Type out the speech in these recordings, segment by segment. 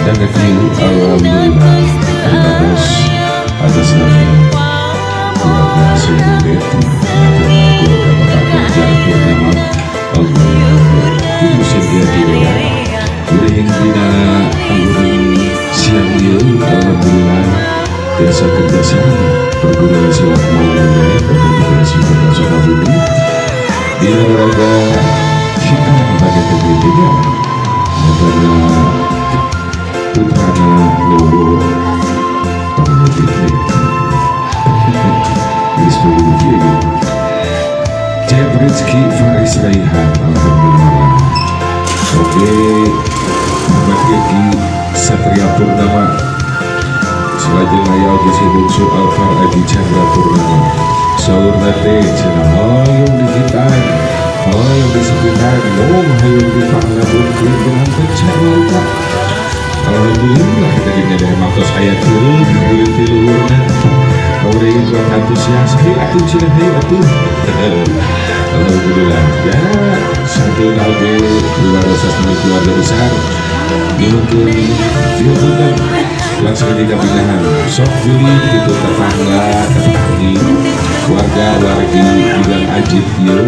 dan kecil alhamdulillah kita terus atas nama keluarga Sebudet karena keluarga Bapak Ganjar Purnama Allah itu sedia diri kuring dina angguring siang ieu alhamdulillah biasa kerjasama perguruan silat maulid dan integrasi Kota Sukabumi di negara kita pada kegiatan karena putrana Loro peneliti Rizky Jeb Rizky Faris Raihan alhamdulillah oke Ahmad Eki Satria Purnama selajeng aya oge si bungsu Alfar Adi Chandra Purnama saur nate cenah hoyong digital hoyong disepitan hoyong dipanglabukeun dengan pecah lupa alhamdulillah kita dinyadah makos aya turun di luhurna orang buat antusias hey atuh cenah hey atuh alhamdulillah ya satu oge keluarga keluarga besar dihubungkan langsung di kabinahan sok beli gitu tetangga tetanggi warga-wargi bilang ajib ya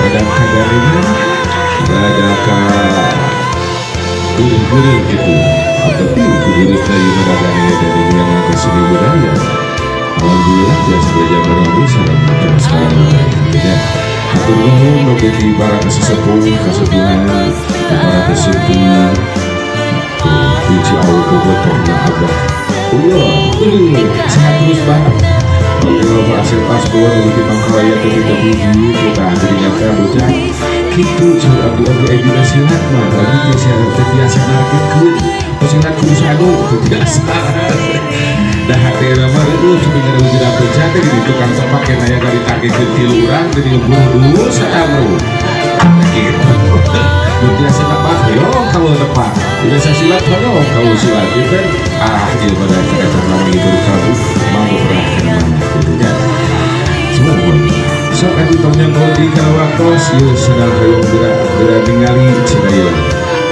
ada kagaringan ada kuring-kuring gitu atau kuring dari negara dari yang agak seni budaya alhamdulillah biasa belajar berlalu salam untuk sekarang ya atur nuhun bagi para kesesepuh kesepuhan para kesepuh Biji awal kubur karena abah sehat terus banget oke bapak hasil pas keluar dari pangkalaya ketika biji kita akhirnya bocah gitu jauh abdi edina silat mah lagi biasa nargetkeun silat kudu sadu itu biasa dah hati nama itu sebenarnya ujian bocah teh di tukang sepak yang aya dari tagekeun tilu urang jadi ngeburu saamru gitu biasa tepat yo kalau tepat biasa silat yo kalau silat itu dia pada cerita nama itu kamu mampu berakhir mana gitu ya semua sok adu tonjang kodi kalau waktos yo sedang hayong gerak ningali cenah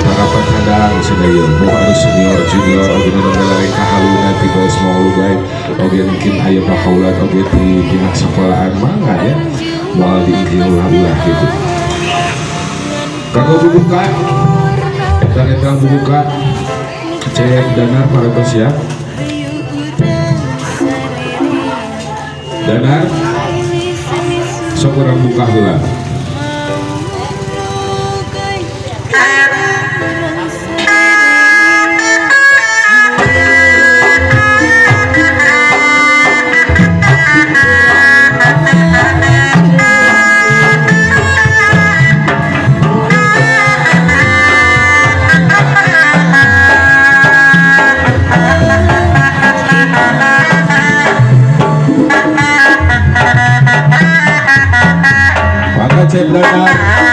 para petadang cenah mau harus senior junior oge nu ngalare kahaluna ti geus mau lugai oge mungkin aya bakaulat oge ti pihak sekolahan mangga ya moal diinjil ulah gitu kagak buka etang buka cek danar para bos ya danar sok orang buka heula cek danar